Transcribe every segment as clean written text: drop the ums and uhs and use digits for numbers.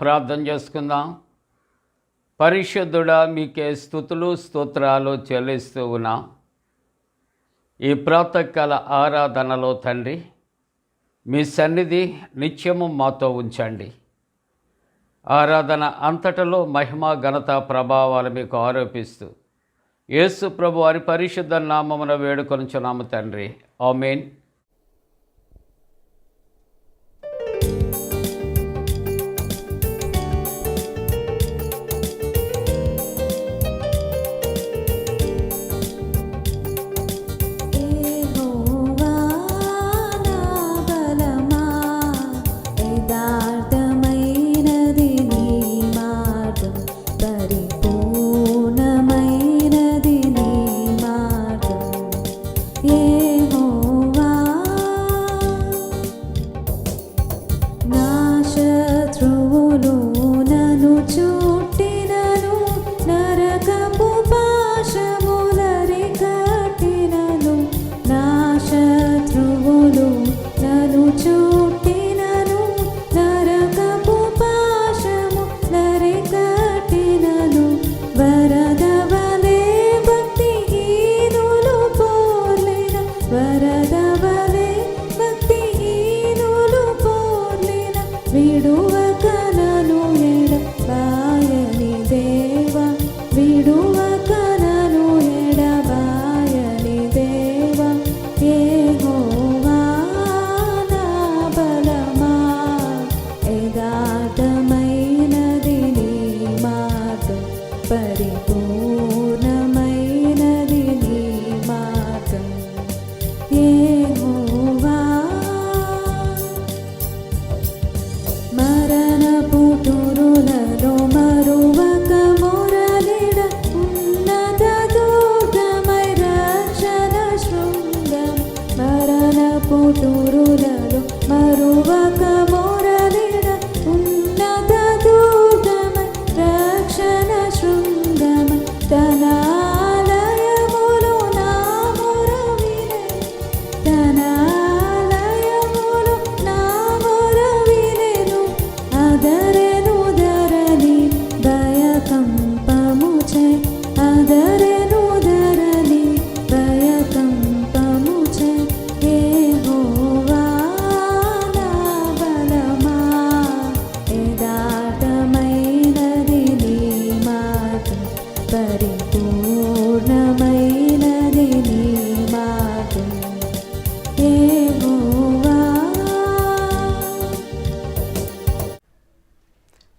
ప్రార్థన చేసుకుందాం. పరిశుద్ధుడా, మీకే స్తుతులు స్తోత్రాలు చెల్లిస్తూ ఉన్నాం. ఈ ప్రాతకాల ఆరాధనలో తండ్రి, మీ సన్నిధి నిత్యము మాతో ఉంచండి. ఆరాధన అంతటలో మహిమ ఘనత ప్రభావాలు మీకు ఆరోపిస్తూ యేసు ప్రభు వారి పరిశుద్ధ నామమున వేడుకొనుచున్నాము తండ్రి, ఆమేన్.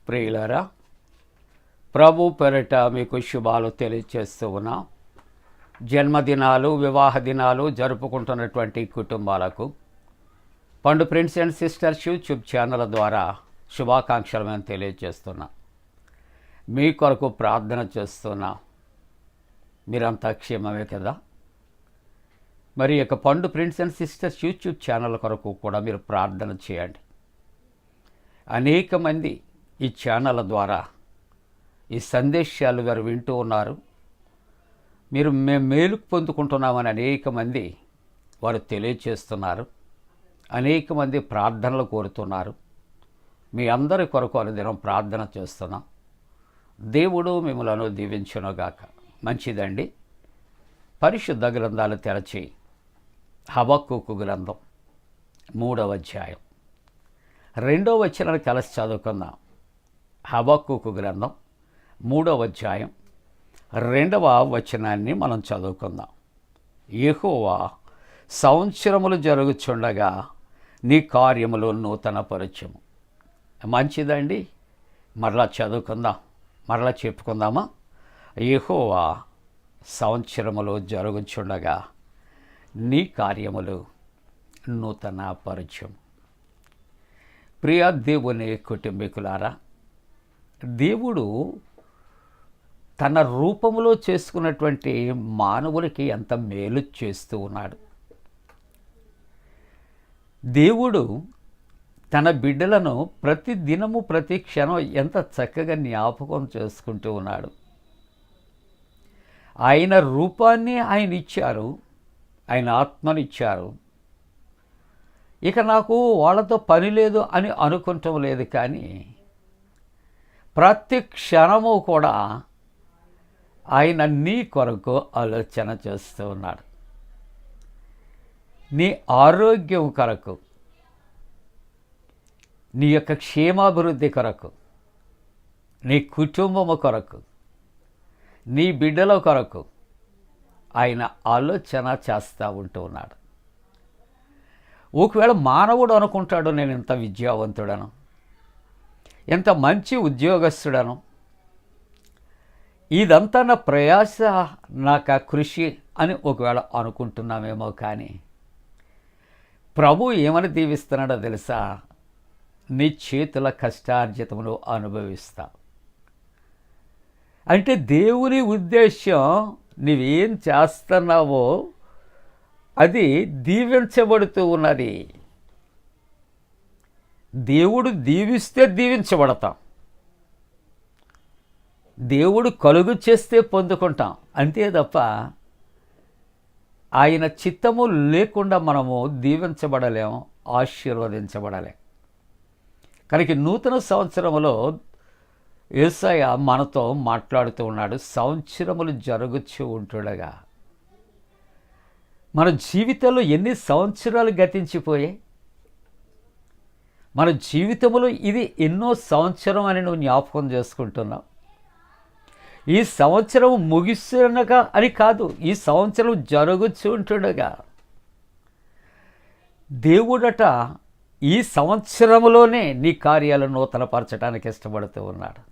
ప్రియులారా, ప్రభు పేరిట మీకు శుభాలు తెలియజేస్తూ ఉన్నాం. జన్మదినాలు, వివాహ దినాలు జరుపుకుంటున్నటువంటి కుటుంబాలకు పండు friends and sisters YouTube channel ద్వారా శుభాకాంక్షలు మేము తెలియజేస్తున్నాం. మీ కొరకు ప్రార్థన చేస్తున్నాం. మీరంతా క్షేమమే కదా? మరి ఇక పండు friends and sisters YouTube channel కొరకు కూడా మీరు ప్రార్థన చేయండి. అనేక మంది ఈ ఛానల్ ద్వారా ఈ సందేశాలు వారు వింటూ ఉన్నారు. మేము మేలు పొందుకుంటున్నామని అనేక మంది వారు తెలియచేస్తున్నారు. అనేక మంది ప్రార్థనలు కోరుతున్నారు. మీ అందరి కొరకు అనుదినం ప్రార్థన చేస్తున్నాం. దేవుడు మిమ్మలను దీవించునుగాక. మంచిదండి. పరిశుద్ధ గ్రంథాలు తెరచి హబక్కూకు గ్రంథం 3వ అధ్యాయం 2వ వచనాన్ని కలిసి చదువుకుందాం. హబక్కూకు గ్రంథం 3వ అధ్యాయం 2వ వచనాన్ని మనం చదువుకుందాం. యెహోవా, సంవత్సరములు జరుగుచుండగా నీ కార్యములు నూతన పరచము. మంచిదండి. మరలా చదువుకుందాం, మరలా చెప్పుకుందామా? యెహోవా, సంవత్సరములు జరుగుచుండగా నీ కార్యములు నూతన పరచము. ప్రియ దేవుని కుటుంబీకులారా, దేవుడు తన రూపములో చేసుకున్నటువంటి మానవులకి ఎంత మేలు చేస్తూ ఉన్నాడు. దేవుడు తన బిడ్డలను ప్రతి దినము ప్రతి క్షణం ఎంత చక్కగా జ్ఞాపకం చేసుకుంటూ ఉన్నాడు. ఆయన రూపాన్ని ఆయన ఇచ్చారు, ఆయన ఆత్మనిచ్చారు. ఇక నాకు వాళ్ళతో పని లేదు అని అనుకుంటం లేదు, కానీ ప్రతి క్షణము కూడా ఆయన నీ కొరకు ఆలోచన చేస్తూ ఉన్నాడు. నీ ఆరోగ్యం కొరకు, నీ యొక్క క్షేమాభివృద్ధి కొరకు, నీ కుటుంబము కొరకు, నీ బిడ్డల కొరకు ఆయన ఆలోచన చేస్తూ ఉంటూ ఉన్నాడు. ఒకవేళ మానవుడు అనుకుంటాడు, నేను ఇంత విద్యావంతుడను, ఎంత మంచి ఉద్యోగస్తుడను, ఇదంతా నా ప్రయాస, నాకు కృషి అని ఒకవేళ అనుకుంటున్నామేమో. కానీ ప్రభు ఏమని దీవిస్తున్నాడో తెలుసా? నీ చేతుల కష్టార్జితమును అనుభవిస్తా. అంటే దేవుని ఉద్దేశం నువ్వేం చేస్తున్నావో అది దీవించబడుతూ ఉన్నది. దేవుడు దీవిస్తే దీవించబడతాం, దేవుడు కలుగు చేస్తే పొందుకుంటాం, అంతే తప్ప ఆయన చిత్తము లేకుండా మనము దీవించబడలేము, ఆశీర్వదించబడలేం. కనుక నూతన సంవత్సరంలో యేసయ్య మనతో మాట్లాడుతూ ఉన్నాడు. సంవత్సరములు జరుగుతూ ఉంటుండగా మన జీవితంలో ఎన్ని సంవత్సరాలు గతించిపోయాయి. మన జీవితంలో ఇది ఎన్నో సంవత్సరం అని నువ్వు జ్ఞాపకం చేసుకుంటున్నావు. ఈ సంవత్సరం ముగిస్తుండగా అని కాదు, ఈ సంవత్సరం జరుగుతూ ఉంటుండగా దేవుడట ఈ సంవత్సరంలోనే నీ కార్యాలను నూతనపరచడానికి ఇష్టపడుతూ ఉన్నాడు.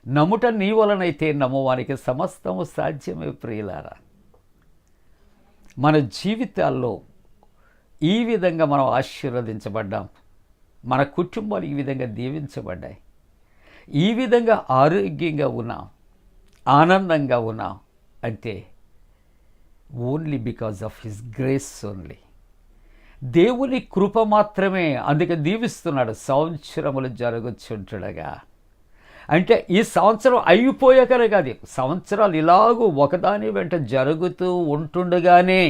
నమ్ముట నీ వలనైతే నమ్మువానికి సమస్తము సాధ్యమే. ప్రియులారా, మన జీవితాల్లో ఈ విధంగా మనం ఆశీర్వదించబడ్డాం, మన కుటుంబాలు ఈ విధంగా దీవించబడ్డాయి, ఈ విధంగా ఆరోగ్యంగా ఉన్నాం, ఆనందంగా ఉన్నాం అంటే only because of his grace only. దేవుని కృప మాత్రమే. అందుకే దీవిస్తున్నాడు. సంవత్సరములు జరుగుతుండగా అంటే ఈ సంవత్సరం అయిపోయాకనే కాదు, సంవత్సరాలు ఇలాగూ ఒకదాని వెంట జరుగుతూ ఉంటుండగానే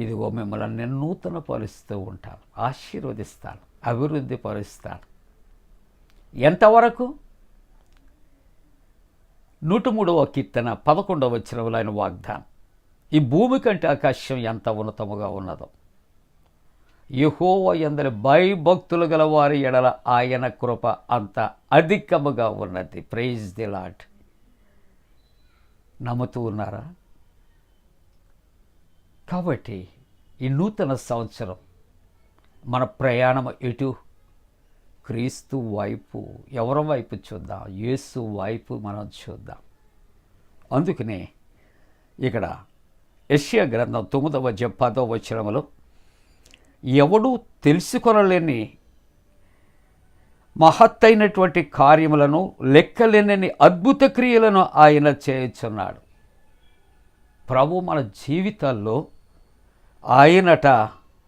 ఇదిగో మిమ్మల్ని నేను నూతన పరుస్తూ ఉంటాను, ఆశీర్వదిస్తాను, అభివృద్ధి పరుస్తాను. ఎంతవరకు? 103వ కీర్తన 11వ వచనంలో ఆయన వాగ్దానం, ఈ భూమి కంటే ఆకాశం ఎంత ఉన్నతముగా ఉన్నదో, యెహోవా యందలి భయభక్తులు గల వారి ఎడల ఆయన కృప అంత అధికముగా ఉన్నది. Praise the Lord. నమ్ముతూ ఉన్నారా? కాబట్టి ఈ నూతన సంవత్సరం మన ప్రయాణం ఎటు? క్రీస్తు వైపు. ఎవరి వైపు చూద్దాం? యేసు వైపు మనం చూద్దాం. అందుకనే ఇక్కడ యెషయా గ్రంథం 9వ అధ్యాయం 10వ వచనములో, ఎవడు తెలుసుకొనలేని మహత్తైనటువంటి కార్యములను, లెక్కలేనని అద్భుత క్రియలను ఆయన చేయుచున్నాడు. ప్రభు మన జీవితాల్లో ఆయనట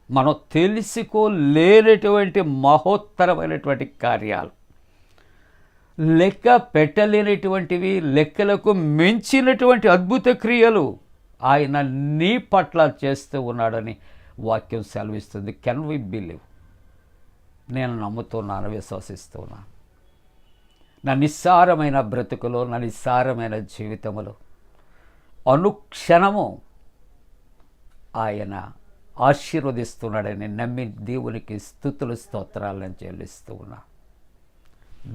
మనం తెలుసుకోలేనటువంటి మహోత్తరమైనటువంటి కార్యాలు, లెక్క పెట్టలేనటువంటివి, లెక్కలకు మించినటువంటి అద్భుత క్రియలు ఆయన నీ పట్ల చేస్తూ ఉన్నాడని వాక్యం సెలవిస్తుంది. Can we believe? నేను నమ్ముతున్నాను, విశ్వసిస్తున్నాను. నా నిస్సారమైన బ్రతుకులో, నా నిస్సారమైన జీవితంలో అనుక్షణము ఆయన ఆశీర్వదిస్తున్నాడని నమ్మి దేవునికి స్తుతులు స్తోత్రాలను చెల్లిస్తూ ఉన్నా.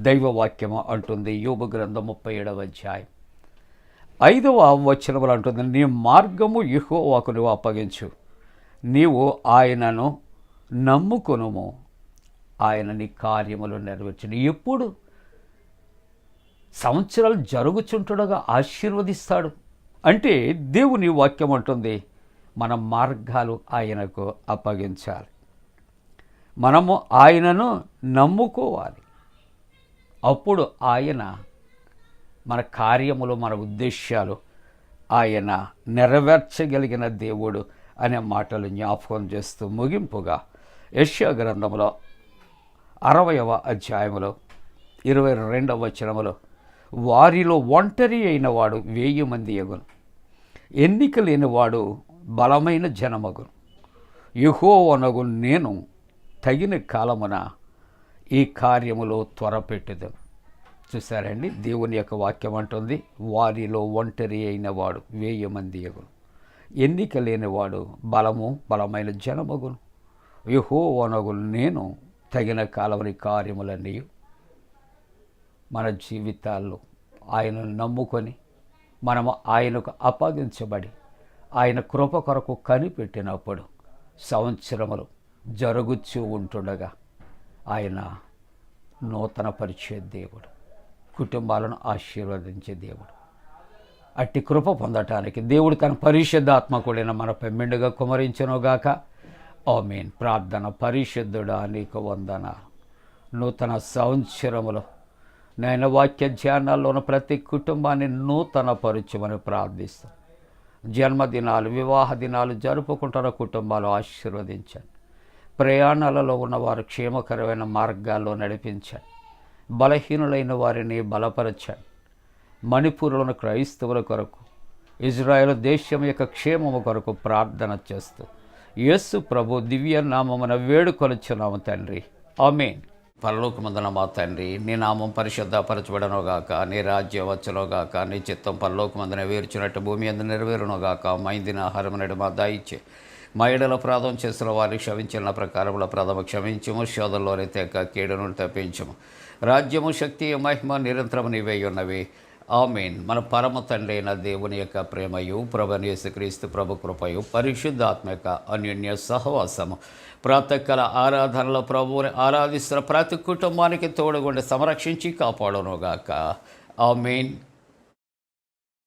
దైవవాక్యము అంటుంది, యోబు గ్రంథం 37వ అధ్యాయం 5వ వచనములు అంటుంది, నీ మార్గము యెహోవాకు నువ్వు అప్పగించు, నీవు ఆయనను నమ్ముకొనుము, ఆయన నీ కార్యములు నెరవేర్చును. ఎప్పుడు? సంవత్సరాలు జరుగుచుంటుండగా ఆశీర్వదిస్తాడు. అంటే దేవుని వాక్యం అంటుంది, మన మార్గాలు ఆయనకు అప్పగించాలి, మనము ఆయనను నమ్ముకోవాలి. అప్పుడు ఆయన మన కార్యములు, మన ఉద్దేశాలు ఆయన నెరవేర్చగలిగిన దేవుడు అనే మాటలు జ్ఞాపకం చేస్తూ ముగింపుగా యెషయా గ్రంథంలో 60వ అధ్యాయంలో 22వ వచనములో, వారిలో ఒంటరి అయిన వాడు 1000 మంది ఎగును, ఎన్నిక లేనివాడు బలమైన జనమగును. యెహోవానగు నేను తగిన కాలమున ఈ కార్యములో త్వరపెట్టుదాం. చూసారండి, దేవుని యొక్క వాక్యం అంటుంది, వారిలో ఒంటరి అయిన వాడు 1000 మంది ఎగును, ఎన్నిక లేనివాడు బలమైన జనమగును. యెహోవానగు నేను తగిన కాలవని కార్యములన్నీ మన జీవితాల్లో ఆయనను నమ్ముకొని మనము ఆయనకు అప్పగించబడి ఆయన కృప కొరకు కనిపెట్టినప్పుడు సంవత్సరములు జరుగుచూ ఉంటుండగా ఆయన నూతన పరిచయ దేవుడు, కుటుంబాలను ఆశీర్వదించే దేవుడు. అట్టి కృప పొందటానికి దేవుడు తన పరిశుద్ధాత్మ కూడిన మనపై మెండుగా కుమరించునుగాక. ఆమేన్. ప్రార్థన. పరిశుద్ధుడా నీకు వందనాలు. నూతన సంవత్సరములో నేను వాక్య ధ్యానాల్లోని ప్రతి కుటుంబాన్ని నూతన పరచమని ప్రార్థిస్తాను. జన్మదినాలు, వివాహ దినాలు జరుపుకుంటున్న కుటుంబాలు ఆశీర్వదించండి. ప్రయాణాలలో ఉన్నవారు క్షేమకరమైన మార్గాల్లో నడిపించండి. బలహీనులైన వారిని బలపరచండి. మణిపూర్లోని క్రైస్తవుల కొరకు, ఇజ్రాయెల్ దేశం యొక్క క్షేమము కొరకు ప్రార్థన చేస్తూ యేసు ప్రభు దివ్య నామమున వేడుకొలుచున్నాము తండ్రి. ఆమేన్. పరలోకమందున మా తండ్రి, నీ నామం పరిశుద్ధపరచబడనుగాక, నీ రాజ్యం వచ్చునుగాక, నీ చిత్తం పరలోకమందున వేర్చినట్టు భూమి అందు నెరవేరునుగాక. మా ఇందిన ఆహారం నేడు మా దయచే, మా ఎడల అపరాధం చేసిన వారిని క్షమించిన ప్రకారముల ప్రథమ క్షమించము, శోధంలోనే తెక్క కీడును తప్పించము. రాజ్యము, శక్తి, మహిమ నిరంతరము నీవే ఉన్నవి. ఆమేన్. మన పరమ తండ్రి అయిన దేవుని యొక్క ప్రేమయు, ప్రభువైన యేసుక్రీస్తు ప్రభు కృపయు, పరిశుద్ధాత్మక అన్యోన్య సహవాసము ప్రాతకాల ఆరాధనలో ప్రభువుని ఆరాధిస్తున్న ప్రతి కుటుంబానికి తోడుగుండి సంరక్షించి కాపాడునుగాక. ఆమేన్.